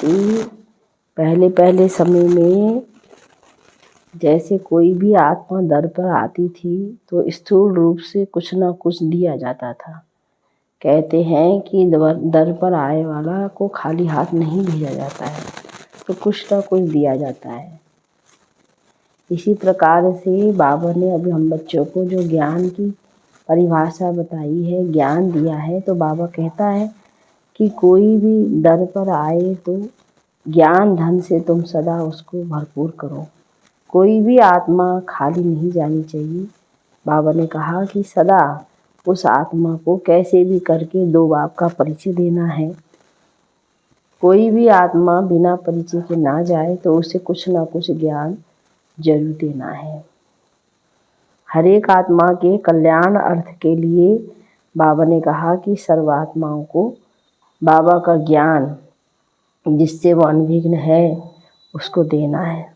शांति। पहले पहले समय में जैसे कोई भी आत्मा दर पर आती थी तो स्थूल रूप से कुछ न कुछ दिया जाता था। कहते हैं कि दर पर आए वाला को खाली हाथ नहीं भेजा जाता है, तो कुछ न कुछ दिया जाता है। इसी प्रकार से बाबा ने अभी हम बच्चों को जो ज्ञान की परिभाषा बताई है, ज्ञान दिया है, तो बाबा कहता है कि कोई भी दर पर आए तो ज्ञान धन से तुम सदा उसको भरपूर करो। कोई भी आत्मा खाली नहीं जानी चाहिए। बाबा ने कहा कि सदा उस आत्मा को कैसे भी करके दो बाप का परिचय देना है। कोई भी आत्मा बिना परिचय के ना जाए तो उसे कुछ ना कुछ ज्ञान जरूर देना है। हर एक आत्मा के कल्याण अर्थ के लिए बाबा ने कहा कि सर्वात्माओं को बाबा का ज्ञान जिससे वो अनभिघ्न है उसको देना है।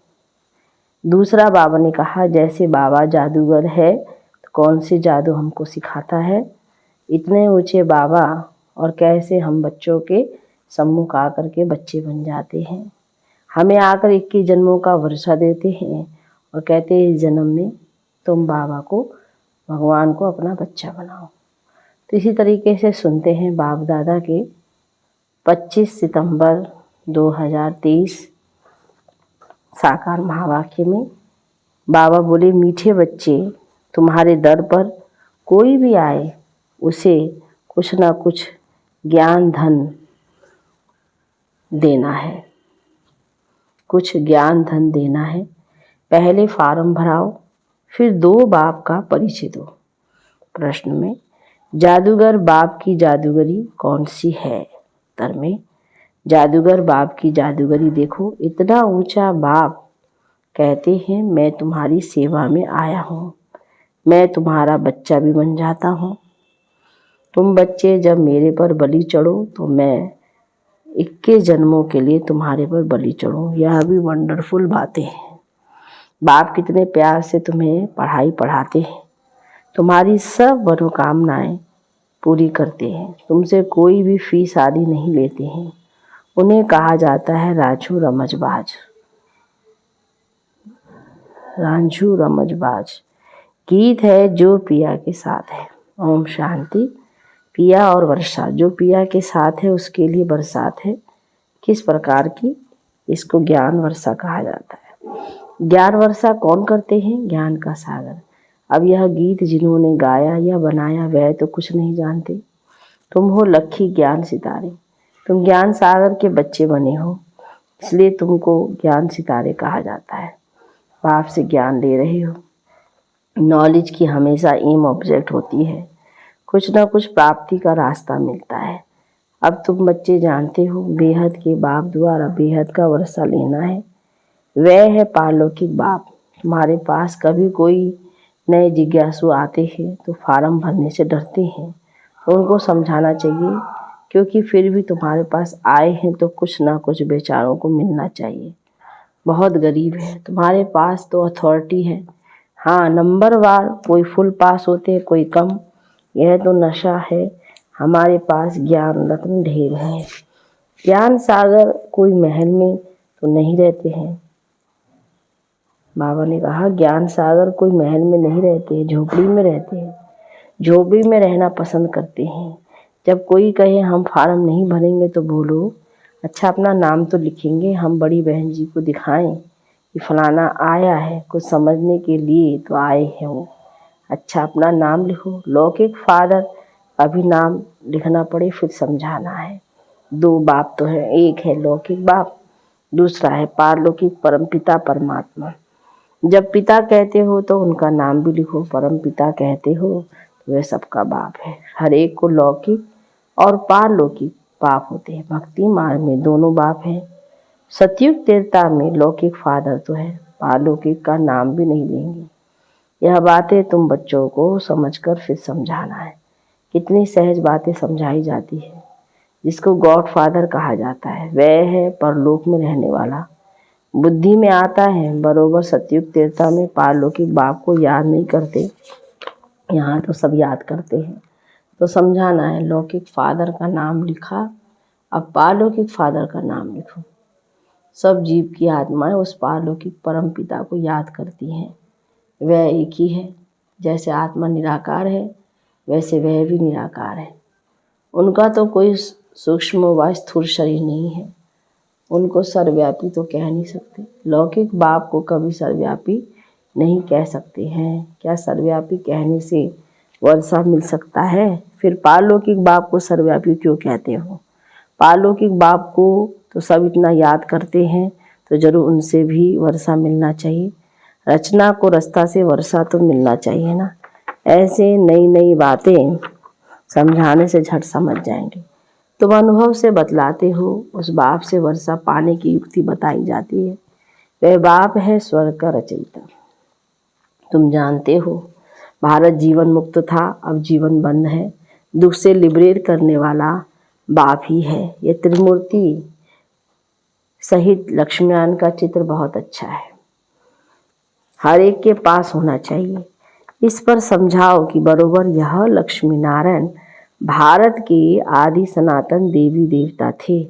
दूसरा बाबा ने कहा जैसे बाबा जादूगर है तो कौन से जादू हमको सिखाता है, इतने ऊंचे बाबा और कैसे हम बच्चों के सम्मुख आकर के बच्चे बन जाते हैं। हमें आकर 21 जन्मों का वर्षा देते हैं और कहते हैं इस जन्म में तुम बाबा को, भगवान को अपना बच्चा बनाओ। तो इसी तरीके से सुनते हैं बाप दादा के 25 सितंबर 2023 साकार महावाक्य में बाबा बोले, मीठे बच्चे, तुम्हारे दर पर कोई भी आए उसे कुछ ना कुछ ज्ञान धन देना है, कुछ ज्ञान धन देना है। पहले फार्म भराओ, फिर दो बाप का परिचय दो। प्रश्न में जादूगर बाप की जादूगरी कौन सी है? उत्तर में जादूगर बाप की जादूगरी देखो, इतना ऊंचा बाप कहते हैं मैं तुम्हारी सेवा में आया हूँ, मैं तुम्हारा बच्चा भी बन जाता हूँ। तुम बच्चे जब मेरे पर बलि चढ़ो तो मैं 21 जन्मों के लिए तुम्हारे पर बलि चढ़ूँ। यह भी वंडरफुल बातें हैं। बाप कितने प्यार से तुम्हें पढ़ाई पढ़ाते हैं, तुम्हारी सब मनोकामनाएं पूरी करते हैं, तुमसे कोई भी फीस आदि नहीं लेते हैं। उन्हें कहा जाता है रांझू रमजबाज। रांझू रमजबाज गीत है जो पिया के साथ है। ओम शांति। पिया और वर्षा, जो पिया के साथ है उसके लिए बरसात है। किस प्रकार की? इसको ज्ञान वर्षा कहा जाता है। ज्ञान वर्षा कौन करते हैं? ज्ञान का सागर। अब यह गीत जिन्होंने गाया या बनाया वह तो कुछ नहीं जानते। तुम हो लक्की ज्ञान सितारे, तुम ज्ञान सागर के बच्चे बने हो, इसलिए तुमको ज्ञान सितारे कहा जाता है। बाप से ज्ञान ले रहे हो। नॉलेज की हमेशा एम ऑब्जेक्ट होती है, कुछ ना कुछ प्राप्ति का रास्ता मिलता है। अब तुम बच्चे जानते हो बेहद के बाप द्वारा बेहद का वर्षा लेना है। वह है पारलौकिक बाप। तुम्हारे पास कभी कोई नए जिज्ञासु आते हैं तो फार्म भरने से डरते हैं, तो उनको समझाना चाहिए, क्योंकि फिर भी तुम्हारे पास आए हैं तो कुछ ना कुछ बेचारों को मिलना चाहिए। बहुत गरीब है, तुम्हारे पास तो अथॉरिटी है। हाँ, नंबरवार कोई फुल पास होते हैं, कोई कम। यह तो नशा है। हमारे पास ज्ञान रत्न ढेर है। ज्ञान सागर कोई महल में तो नहीं रहते हैं। बाबा ने कहा ज्ञान सागर कोई महल में नहीं रहते हैं, झोपड़ी में रहते हैं। झोपड़ी में रहना पसंद करते हैं। जब कोई कहे हम फार्म नहीं भरेंगे तो बोलो, अच्छा अपना नाम तो लिखेंगे, हम बड़ी बहन जी को दिखाएं कि फलाना आया है, कुछ समझने के लिए तो आए हैं वो। अच्छा अपना नाम लिखो। लौकिक फादर का भी नाम लिखना पड़े फिर समझाना है। दो बाप तो है, एक है लौकिक बाप, दूसरा है पारलौकिक परमपिता परमात्मा। जब पिता कहते हो तो उनका नाम भी लिखो, परम पिता कहते हो तो वह सबका बाप है। हर एक को लौकिक और पारलौकिक बाप होते हैं। भक्ति मार्ग में दोनों बाप हैं। सतयुग त्रेता में लौकिक फादर तो है, पारलौकिक का नाम भी नहीं लेंगे। यह बातें तुम बच्चों को समझकर फिर समझाना है। कितनी सहज बातें समझाई जाती है। जिसको गॉड फादर कहा जाता है वह है परलोक में रहने वाला। बुद्धि में आता है बरोबर सतयुग त्रेता में पारलौकिक बाप को याद नहीं करते, यहाँ तो सब याद करते हैं। तो समझाना है लौकिक फादर का नाम लिखा, अब पारलौकिक फादर का नाम लिखो। सब जीव की आत्माएं उस पारलौकिक परम पिता को याद करती हैं। वह एक ही है। जैसे आत्मा निराकार है वैसे वह भी निराकार है। उनका तो कोई सूक्ष्म व स्थूल शरीर नहीं है। उनको सर्वव्यापी तो कह नहीं सकते। लौकिक बाप को कभी सर्वव्यापी नहीं कह सकते हैं। क्या सर्वव्यापी कहने से वर्षा मिल सकता है? फिर पारलौकिक बाप को सर्वव्यापी क्यों कहते हो? पारलौकिक बाप को तो सब इतना याद करते हैं, तो जरूर उनसे भी वर्षा मिलना चाहिए। रचना को रास्ता से वर्षा तो मिलना चाहिए ना। ऐसे नई नई बातें समझाने से झट समझ जाएंगे। तुम अनुभव से बतलाते हो, उस बाप से वर्षा पाने की युक्ति बताई जाती है। वह बाप है स्वर्ग का रचयिता। तुम जानते हो भारत जीवन मुक्त था, अब जीवन बंद है। दुख से लिबरेट करने वाला बाप ही है। ये त्रिमूर्ति सहित लक्ष्मीनारायण का चित्र बहुत अच्छा है, हर एक के पास होना चाहिए। इस पर समझाओ कि बरोबर यह लक्ष्मी नारायण भारत के आदि सनातन देवी देवता थे,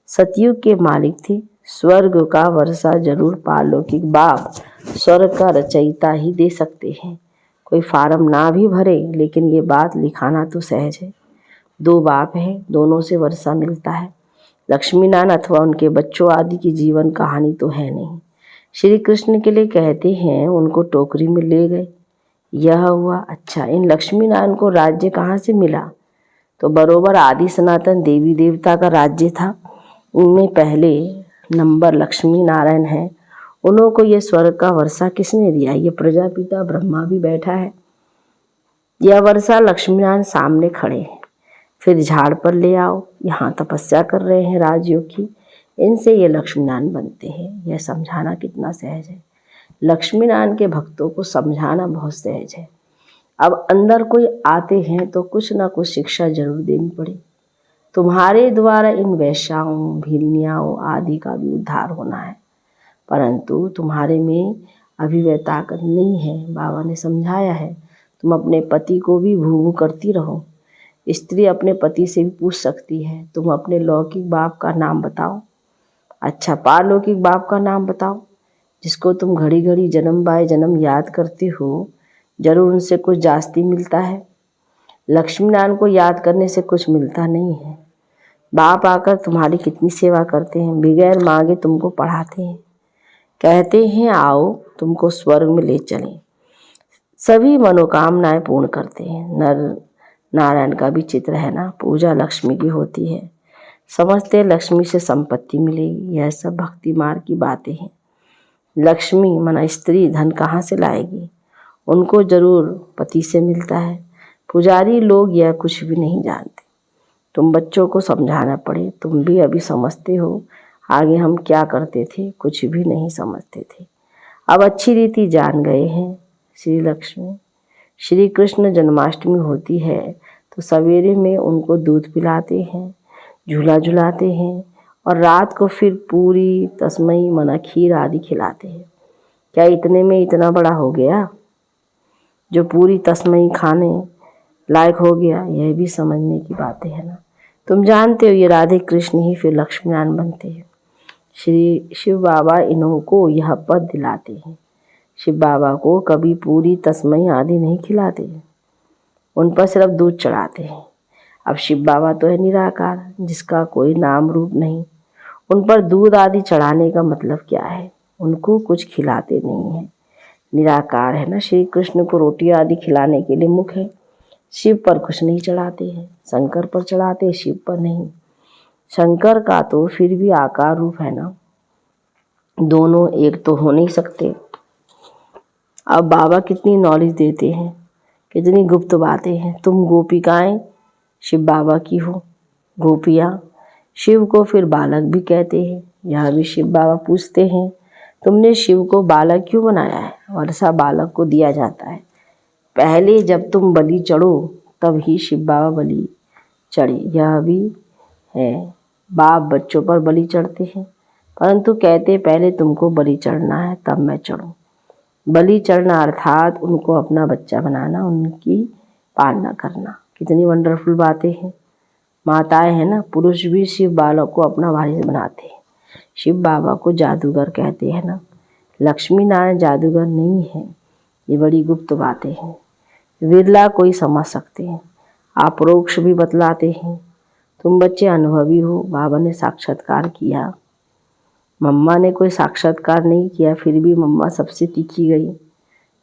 सतयुग के मालिक थे। स्वर्ग का वर्षा जरूर पारलौकिक बाप स्वर्ग का रचयिता ही दे सकते हैं। कोई फार्म ना भी भरे, लेकिन ये बात लिखाना तो सहज है। दो बाप हैं, दोनों से वर्षा मिलता है। लक्ष्मी नारायण अथवा उनके बच्चों आदि की जीवन कहानी तो है नहीं। श्री कृष्ण के लिए कहते हैं उनको टोकरी में ले गए, यह हुआ। अच्छा, इन लक्ष्मी नारायण को राज्य कहाँ से मिला? तो बरोबर आदि सनातन देवी देवता का राज्य था। उनमें पहले नंबर लक्ष्मी नारायण है। उन्हों को ये स्वर्ग का वर्षा किसने दिया? ये प्रजापिता ब्रह्मा भी बैठा है। यह वर्षा लक्ष्मी नारायण सामने खड़े हैं। फिर झाड़ पर ले आओ, यहाँ तपस्या कर रहे हैं राजयोग की, इनसे ये लक्ष्मी नारायण बनते हैं। यह समझाना कितना सहज है। लक्ष्मी नारायण के भक्तों को समझाना बहुत सहज है। अब अंदर कोई आते हैं तो कुछ ना कुछ शिक्षा जरूर देनी पड़े। तुम्हारे द्वारा इन वैश्याओं भिलनियाओं आदि का भी उद्धार होना है, परंतु तुम्हारे में अभी वह ताकत नहीं है। बाबा ने समझाया है, तुम अपने पति को भी भू करती रहो। स्त्री अपने पति से भी पूछ सकती है, तुम अपने लौकिक बाप का नाम बताओ। अच्छा, पारलौकिक बाप का नाम बताओ, जिसको तुम घड़ी घड़ी जन्म बाय जन्म याद करते हो। जरूर उनसे कुछ जास्ती मिलता है। लक्ष्मी नारायण को याद करने से कुछ मिलता नहीं है। बाप आकर तुम्हारी कितनी सेवा करते हैं, बगैर मांगे तुमको पढ़ाते हैं, कहते हैं आओ तुमको स्वर्ग में ले चलें। सभी मनोकामनाएं पूर्ण करते हैं। नर नारायण का भी चित्र है ना, पूजा लक्ष्मी की होती है। समझते लक्ष्मी से संपत्ति मिलेगी। यह सब भक्ति मार्ग की बातें हैं। लक्ष्मी माना स्त्री धन कहाँ से लाएगी? उनको जरूर पति से मिलता है। पुजारी लोग यह कुछ भी नहीं जानते। तुम बच्चों को समझाना पड़े। तुम भी अभी समझते हो, आगे हम क्या करते थे कुछ भी नहीं समझते थे, अब अच्छी रीति जान गए हैं। श्री लक्ष्मी श्री कृष्ण जन्माष्टमी होती है तो सवेरे में उनको दूध पिलाते हैं, झूला झुलाते हैं, और रात को फिर पूरी तस्मई मना खीर आदि खिलाते हैं। क्या इतने में इतना बड़ा हो गया जो पूरी तस्मई खाने लायक हो गया? यह भी समझने की बातें है ना। तुम जानते हो ये राधे कृष्ण ही फिर लक्ष्मी नारायण बनते हैं। श्री शिव बाबा इन्हों को यह पद दिलाते हैं। शिव बाबा को कभी पूरी तस्मई आदि नहीं खिलाते, उन पर सिर्फ दूध चढ़ाते हैं। अब शिव बाबा तो है निराकार, जिसका कोई नाम रूप नहीं। उन पर दूध आदि चढ़ाने का मतलब क्या है? उनको कुछ खिलाते नहीं है, निराकार है ना। श्री कृष्ण को रोटी आदि खिलाने के लिए मुख है। शिव पर कुछ नहीं चढ़ाते हैं, शंकर पर चढ़ाते, शिव पर नहीं। शंकर का तो फिर भी आकार रूप है ना, दोनों एक तो हो नहीं सकते। अब बाबा कितनी नॉलेज देते हैं, कितनी गुप्त बातें हैं। तुम गोपिकाएं शिव बाबा की हो, गोपियाँ शिव को फिर बालक भी कहते हैं। यह भी शिव बाबा पूछते हैं, तुमने शिव को बालक क्यों बनाया है? वर्षा बालक को दिया जाता है। पहले जब तुम बलि चढ़ो तब ही शिव बाबा बलि चढ़े। यह भी है, बाप बच्चों पर बलि चढ़ते हैं, परंतु कहते पहले तुमको बलि चढ़ना है तब मैं चढ़ूं। बलि चढ़ना अर्थात उनको अपना बच्चा बनाना, उनकी पालना करना। कितनी वंडरफुल बातें हैं। माताएं हैं ना, पुरुष भी शिव बालक को अपना वारिस बनाते हैं। शिव बाबा को जादूगर कहते हैं ना। लक्ष्मी नारायण जादूगर नहीं है, ये बड़ी गुप्त बातें हैं, विरला कोई समझ सकते हैं। अपरोक्ष भी बतलाते हैं। तुम बच्चे अनुभवी हो, बाबा ने साक्षात्कार किया, मम्मा ने कोई साक्षात्कार नहीं किया, फिर भी मम्मा सबसे तीखी गई।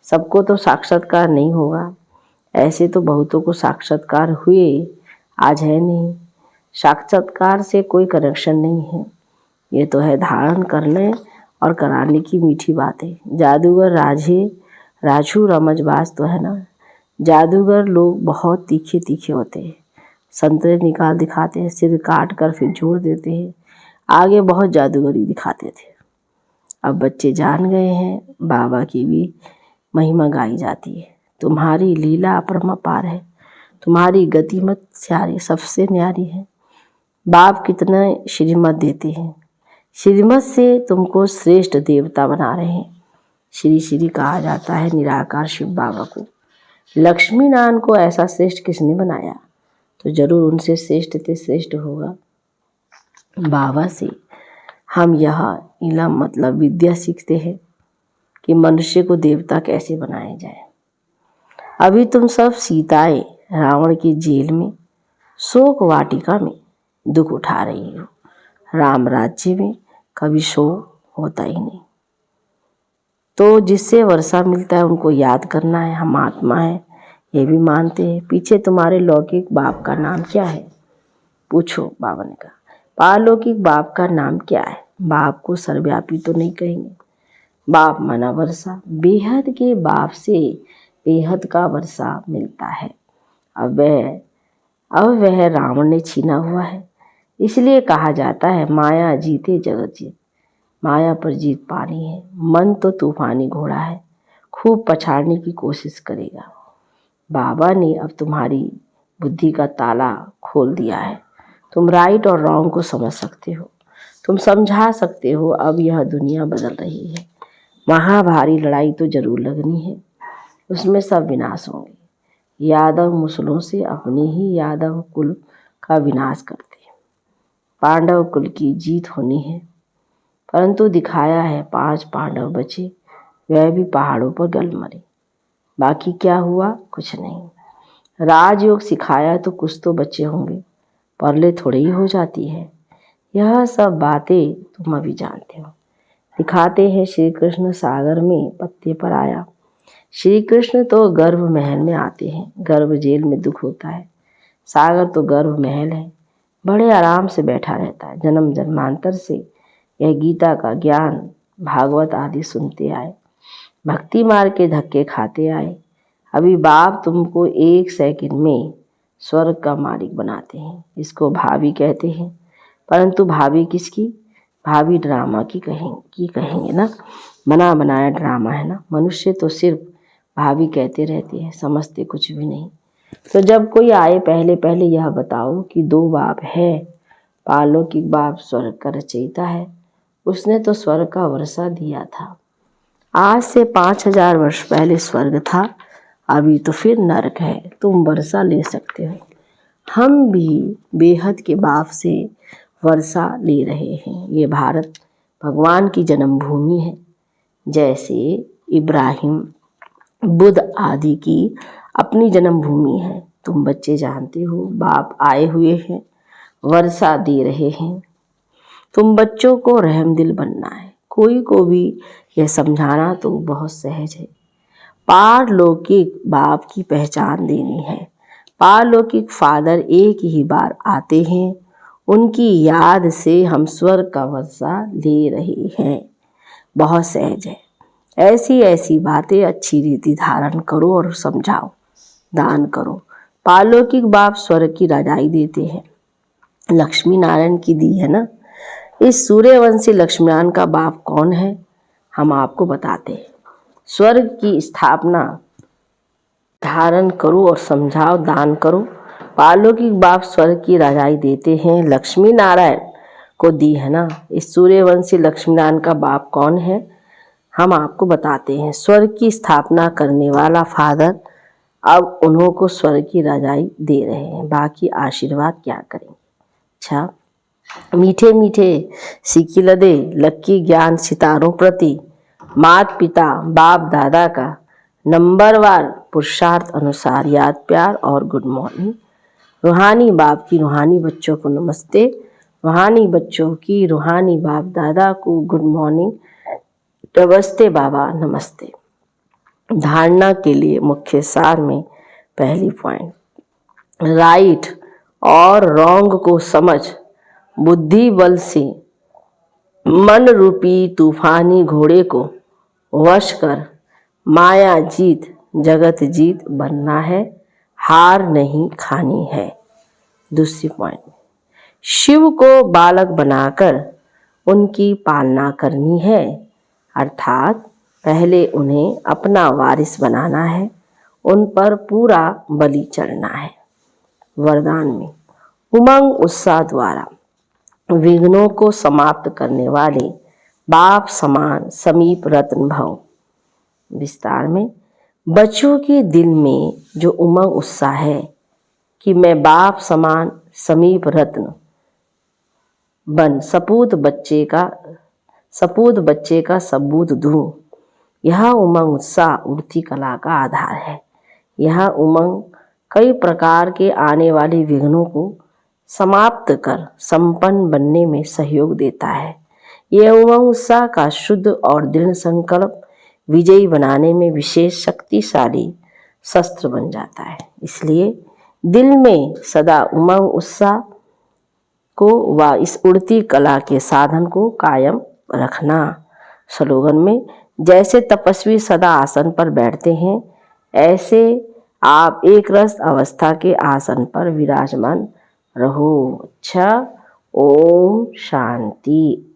सबको तो साक्षात्कार नहीं होगा, ऐसे तो बहुतों को साक्षात्कार हुए, आज है नहीं। साक्षात्कार से कोई कनेक्शन नहीं है, ये तो है धारण करने और कराने की मीठी बातें। जादूगर राजू रमजबाज तो है ना। जादूगर लोग बहुत तीखे तीखे होते हैं, संतरे निकाल दिखाते हैं, सिर काट कर फिर जोड़ देते हैं, आगे बहुत जादूगरी दिखाते थे। अब बच्चे जान गए हैं, बाबा की भी महिमा गाई जाती है। तुम्हारी लीला अपरंपार है, तुम्हारी गतिमत सारी सबसे न्यारी है। बाप कितना श्रीमत देते हैं, श्रीमत से तुमको श्रेष्ठ देवता बना रहे हैं। श्री श्री कहा जाता है निराकार शिव बाबा को। लक्ष्मी नारायण को ऐसा श्रेष्ठ किसने बनाया, तो जरूर उनसे श्रेष्ठ ते श्रेष्ठ होगा। बाबा से हम यह इलम मतलब विद्या सीखते हैं कि मनुष्य को देवता कैसे बनाया जाए। अभी तुम सब सीताएं रावण की जेल में, शोक वाटिका में दुख उठा रही हो। राम राज्य में कभी शोक होता ही नहीं, तो जिससे वर्षा मिलता है उनको याद करना है। हम आत्मा है, ये भी मानते हैं। पीछे तुम्हारे लौकिक बाप का नाम क्या है, पूछो। बाबा ने कहा पारलौकिक बाप का नाम क्या है। बाप को सर्वव्यापी तो नहीं कहेंगे, बाप माना वर्षा, बेहद के बाप से बेहद का वर्षा मिलता है। अब वह रावण ने छीना हुआ है, इसलिए कहा जाता है माया जीते जगत जीत। माया पर जीत पानी है। मन तो तूफानी घोड़ा है, खूब पछाड़ने की कोशिश करेगा। बाबा ने अब तुम्हारी बुद्धि का ताला खोल दिया है, तुम राइट और रॉन्ग को समझ सकते हो, तुम समझा सकते हो। अब यह दुनिया बदल रही है, महाभारी लड़ाई तो जरूर लगनी है, उसमें सब विनाश होंगे। यादव मुसलों से अपने ही यादव कुल का विनाश करते हैं। पांडव कुल की जीत होनी है, परंतु दिखाया है 5 पांडव बचे, वह भी पहाड़ों पर गल मरे। बाकी क्या हुआ, कुछ नहीं। राजयोग सिखाया तो कुछ तो बच्चे होंगे, परले थोड़े ही हो जाती है। यह सब बातें तुम अभी जानते हो। दिखाते हैं श्री कृष्ण सागर में पत्ते पर आया। श्री कृष्ण तो गर्भ महल में आते हैं, गर्भ जेल में दुख होता है, सागर तो गर्भ महल है, बड़े आराम से बैठा रहता है। जन्म जन्मांतर से यह गीता का ज्ञान भागवत आदि सुनते आए, भक्ति मार्ग के धक्के खाते आए। अभी बाप तुमको 1 सेकंड में स्वर्ग का मालिक बनाते हैं। इसको भाभी कहते हैं, परंतु भाभी किसकी, भाभी ड्रामा की कहेंगे ना, बना बनाया ड्रामा है ना। मनुष्य तो सिर्फ भाभी कहते रहते हैं, समझते कुछ भी नहीं। तो जब कोई आए पहले पहले यह बताओ कि 2 बाप है, पारलौकिक बाप स्वर्ग का रचयिता है, उसने तो स्वर्ग का वर्षा दिया था। आज से 5000 वर्ष पहले स्वर्ग था, अभी तो फिर नरक है, तुम वर्षा ले सकते हो। हम भी बेहद के बाप से वर्षा ले रहे हैं। ये भारत भगवान की जन्मभूमि है, जैसे इब्राहिम बुद्ध आदि की अपनी जन्मभूमि है। तुम बच्चे जानते हो, बाप आए हुए हैं, वर्षा दे रहे हैं। तुम बच्चों को रहमदिल बनना है। कोई को भी यह समझाना तो बहुत सहज है। पारलौकिक बाप की पहचान देनी है। पारलौकिक फादर एक ही बार आते हैं, उनकी याद से हम स्वर्ग का वर्षा ले रहे हैं। बहुत सहज है। ऐसी ऐसी बातें अच्छी रीति धारण करो और समझाओ, दान करो। पारलौकिक बाप स्वर्ग की राजाई देते हैं, लक्ष्मी नारायण की दी है ना। इस सूर्यवंशी लक्ष्मी नारायण का बाप कौन है, हम आपको बताते हैं। स्वर्ग की स्थापना धारण करो और समझाओ, दान करो। पारलौकिक बाप स्वर्ग की राजाई देते हैं, लक्ष्मी नारायण को दी है ना। इस सूर्यवंशी लक्ष्मी नारायण का बाप कौन है, हम आपको बताते हैं। स्वर्ग की स्थापना करने वाला फादर अब उन्हों को स्वर्ग की राजाई दे रहे हैं, बाकी आशीर्वाद क्या करेंगे। अच्छा, मीठे मीठे सीखी लदे लक्की ज्ञान सितारों प्रति, मात पिता बाप दादा का नंबरवार पुरुषार्थ अनुसार याद प्यार और गुड मॉर्निंग। रूहानी बाप की रूहानी बच्चों को नमस्ते, रूहानी बच्चों की रूहानी बाप दादा को गुड मॉर्निंग, नमस्ते बाबा नमस्ते। धारणा के लिए मुख्य सार में पहली पॉइंट, राइट और रॉन्ग को समझ बुद्धि बल से मन रूपी तूफानी घोड़े को वश कर माया जीत जगत जीत बनना है, हार नहीं खानी है। दूसरी पॉइंट, शिव को बालक बनाकर उनकी पालना करनी है, अर्थात पहले उन्हें अपना वारिस बनाना है, उन पर पूरा बलि चढ़ना है। वरदान में उमंग उत्साह द्वारा विघ्नों को समाप्त करने वाले बाप समान समीप रत्न भव। विस्तार में बच्चों के दिल में जो उमंग उत्साह है कि मैं बाप समान समीप रत्न बन सपूत बच्चे का सबूत दूं, यह उमंग उत्साह उड़ती कला का आधार है। यह उमंग कई प्रकार के आने वाले विघ्नों को समाप्त कर संपन्न बनने में सहयोग देता है। यह उमंग उत्साह का शुद्ध और दृढ़ संकल्प विजयी बनाने में विशेष शक्तिशाली शस्त्र बन जाता है। इसलिए दिल में सदा उमंग उत्साह को व इस उड़ती कला के साधन को कायम रखना। स्लोगन में जैसे तपस्वी सदा आसन पर बैठते हैं, ऐसे आप एक रस अवस्था के आसन पर विराजमान रहो। अच्छा, ओम शांति।